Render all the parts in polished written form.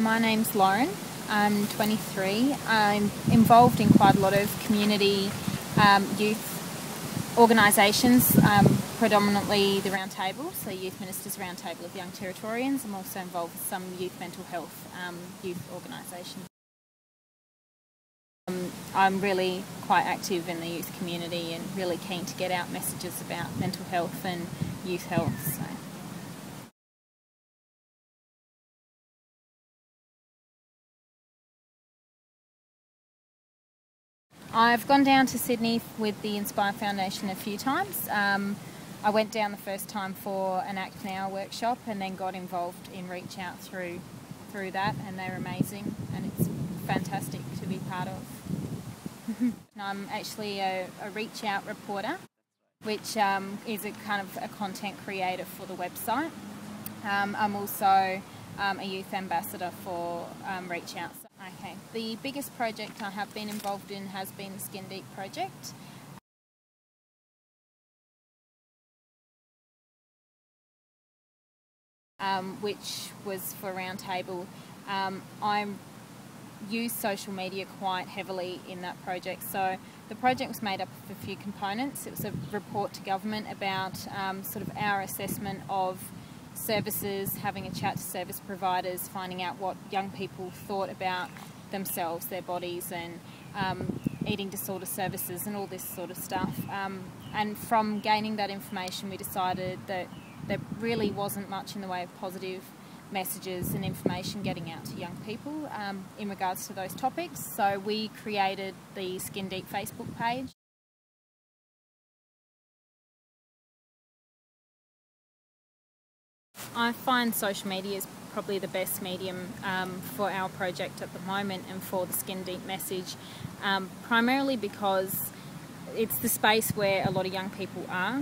My name's Lauren. I'm 23. I'm involved in quite a lot of community youth organisations, predominantly the Round Table, so Youth Ministers Round Table of Young Territorians. I'm also involved with some youth mental health youth organisations. I'm really quite active in the youth community and really keen to get out messages about mental health and youth health. So. I've gone down to Sydney with the Inspire Foundation a few times. I went down the first time for an Act Now workshop and then got involved in Reach Out through that, and they're amazing and it's fantastic to be part of. I'm actually a Reach Out reporter, which is a kind of a content creator for the website. I'm also a youth ambassador for Reach Out. Okay, the biggest project I have been involved in has been the Skin Deep project. Which was for Round Table. I used social media quite heavily in that project. So the project was made up of a few components. It was a report to government about sort of our assessment of services, having a chat to service providers, finding out what young people thought about themselves, their bodies, and eating disorder services and all this sort of stuff. And from gaining that information, we decided that there really wasn't much in the way of positive messages and information getting out to young people in regards to those topics. So we created the Skin Deep Facebook page. I find social media is probably the best medium for our project at the moment and for the Skin Deep message, primarily because it's the space where a lot of young people are.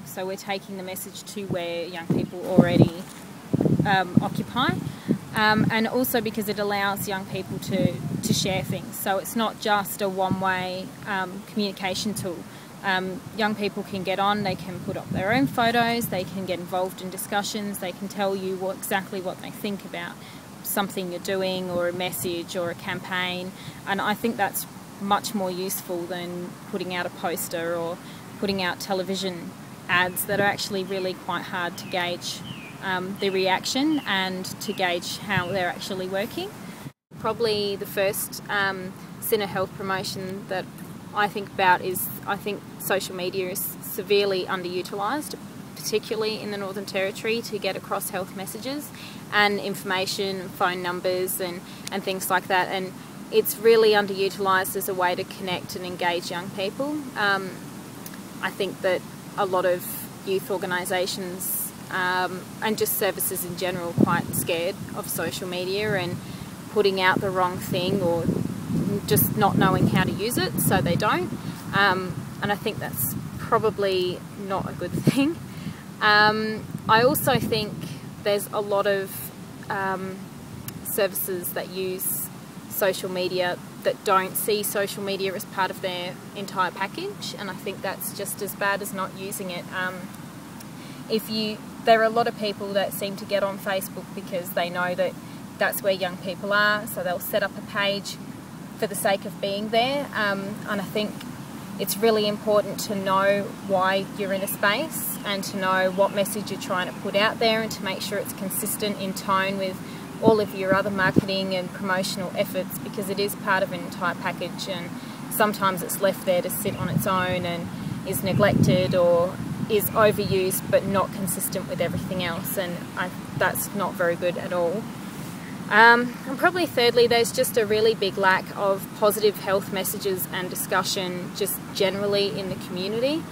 So we're taking the message to where young people already occupy, and also because it allows young people to share things. So it's not just a one-way communication tool. Young people can get on, they can put up their own photos, they can get involved in discussions, they can tell you exactly what they think about something you're doing or a message or a campaign, and I think that's much more useful than putting out a poster or putting out television ads that are actually really quite hard to gauge the reaction and to gauge how they're actually working. Probably the first centre health promotion that I think about is, I think social media is severely underutilised, particularly in the Northern Territory, to get across health messages and information, phone numbers and things like that. And it's really underutilised as a way to connect and engage young people. I think that a lot of youth organisations and just services in general are quite scared of social media and putting out the wrong thing or just not knowing how to use it, so they don't. And I think that's probably not a good thing. I also think there's a lot of services that use social media that don't see social media as part of their entire package, and I think that's just as bad as not using it. There are a lot of people that seem to get on Facebook because they know that that's where young people are, so they'll set up a page for the sake of being there, and I think it's really important to know why you're in a space and to know what message you're trying to put out there and to make sure it's consistent in tone with all of your other marketing and promotional efforts, because it is part of an entire package and sometimes it's left there to sit on its own and is neglected or is overused but not consistent with everything else, and that's not very good at all. And probably thirdly, there's just a really big lack of positive health messages and discussion just generally in the community.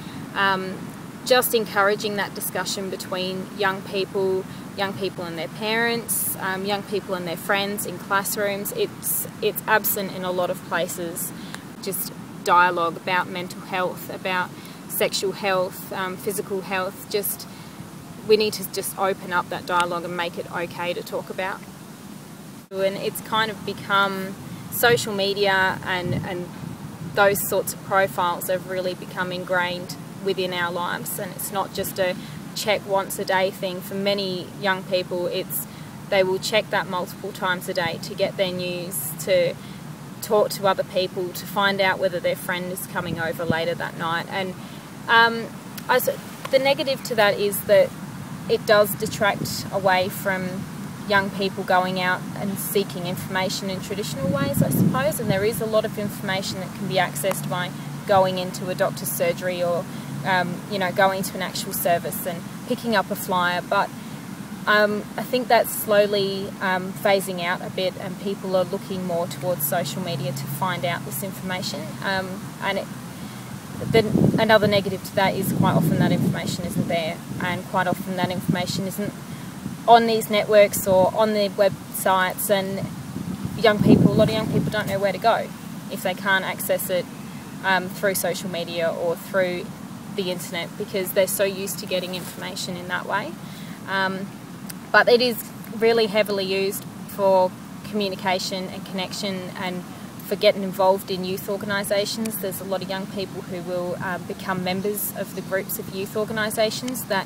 Just encouraging that discussion between young people and their parents, young people and their friends in classrooms. It's absent in a lot of places. Just dialogue about mental health, about sexual health, physical health. We need to just open up that dialogue and make it okay to talk about. And it's kind of become social media and those sorts of profiles have really become ingrained within our lives, and it's not just a check once a day thing. For many young people, it's they will check that multiple times a day to get their news, to talk to other people, to find out whether their friend is coming over later that night. And the negative to that is that it does detract away from young people going out and seeking information in traditional ways, I suppose, and there is a lot of information that can be accessed by going into a doctor's surgery or going to an actual service and picking up a flyer, but I think that's slowly phasing out a bit, and people are looking more towards social media to find out this information. Another negative to that is quite often that information isn't there, and quite often that information isn't on these networks or on their websites, and a lot of young people don't know where to go if they can't access it through social media or through the internet, because they're so used to getting information in that way. But it is really heavily used for communication and connection, and for getting involved in youth organisations. There's a lot of young people who will become members of the groups of youth organisations that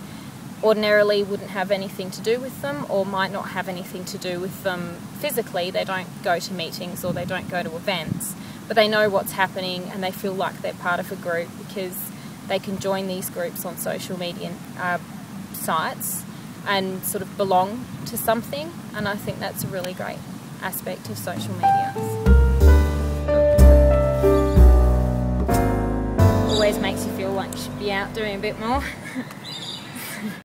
ordinarily wouldn't have anything to do with them, or might not have anything to do with them physically. They don't go to meetings or they don't go to events, but they know what's happening and they feel like they're part of a group because they can join these groups on social media sites and sort of belong to something, and I think that's a really great aspect of social media. Always makes you feel like you should be out doing a bit more.